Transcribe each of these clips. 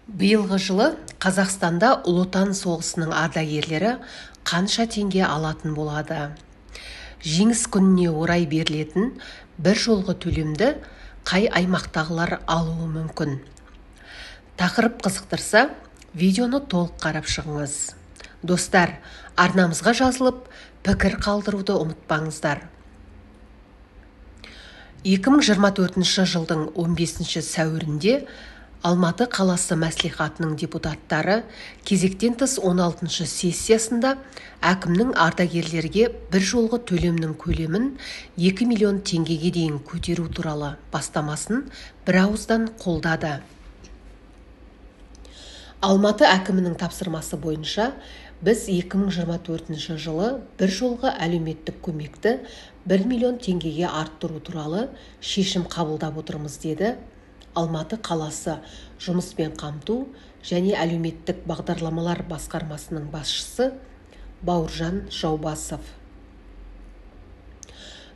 Биылғы жылы Қазақстанда Ұлы Отан соғысының ардагерлері қанша теңге алатын болады? Жеңіс күніне орай берілетін бір жолғы төлемді қай аймақтағылар алуы мүмкін? Тақырып қызықтырса, видеоны толық қарап шығыңыз. Достар, арнамызға жазылып, пікір қалдыруды ұмытпаңыздар. 2024 жылдың 15 сәуірінде Алматы қаласы мәслихатының депутаттары кезектен тыс 16 сессиясында әкімнің ардагерлерге бір жолғы төлемнің көлемін 2 миллион теңгеге дейін көтеру туралы бастамасын бірауыздан қолдады. Алматы әкімінің тапсырмасы бойынша біз 2024 жылы бір жолғы әлеуметтік көмекті 1 миллион теңгеге арттыру туралы шешім қабылдап отырмыз, деді Алматы қаласы жұмыспен қамту және әлеуметтік бағдарламалар басқармасының басшысы Бауыржан Жаубасов.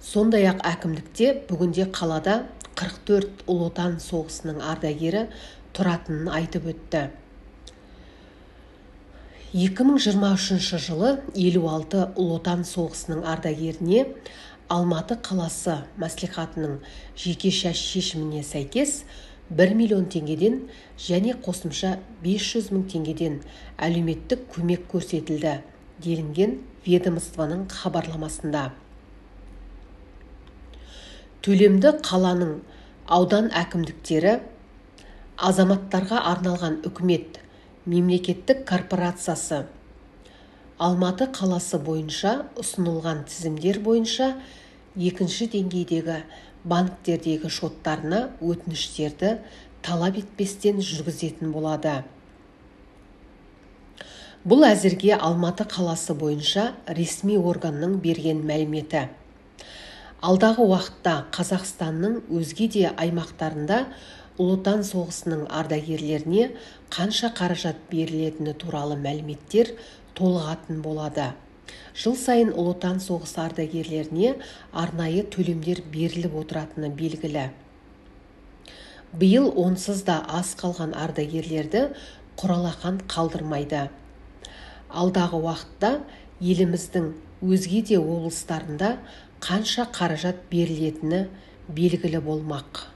Сондай-ақ әкімдікте бүгінде қалада 44 Ұлы Отан соғысының ардагері тұратынын айтып өтті. 2023 жылы 56 Ұлы Отан соғысының ардагеріне Алматы қаласы мәслихатының жекеше шешіміне сәйкес 1 миллион теңгеден және қосымша 500 мың теңгеден әлеуметтік көмек көрсетілді, делінген ведомствоның хабарламасында. Төлемді қаланың аудан әкімдіктері, азаматтарға арналған үкімет мемлекеттік корпорациясы, Алматы қаласы бойынша ұсынылған тізімдер бойынша екінші деңгейдегі банктердегі шоттарына өтініштерді талап етпестен жүргізетін болады. Бұл әзірге Алматы қаласы бойынша ресми органның берген мәліметі. Алдағы уақытта Қазақстанның өзге де аймақтарында Ұлы Отан соғысының ардагерлеріне қанша қаражат берілетіні туралы мәліметтер толығатын болады. Жыл сайын Ұлы Отан соғысы ардагерлеріне арнайы төлемдер беріліп отыратыны белгілі. Биыл онсыз да аз қалған ардагерлерді құралақан қалдырмайды. Алдағы уақытта еліміздің өзге де облыстарында қанша қаражат берілетіні белгілі болмақ.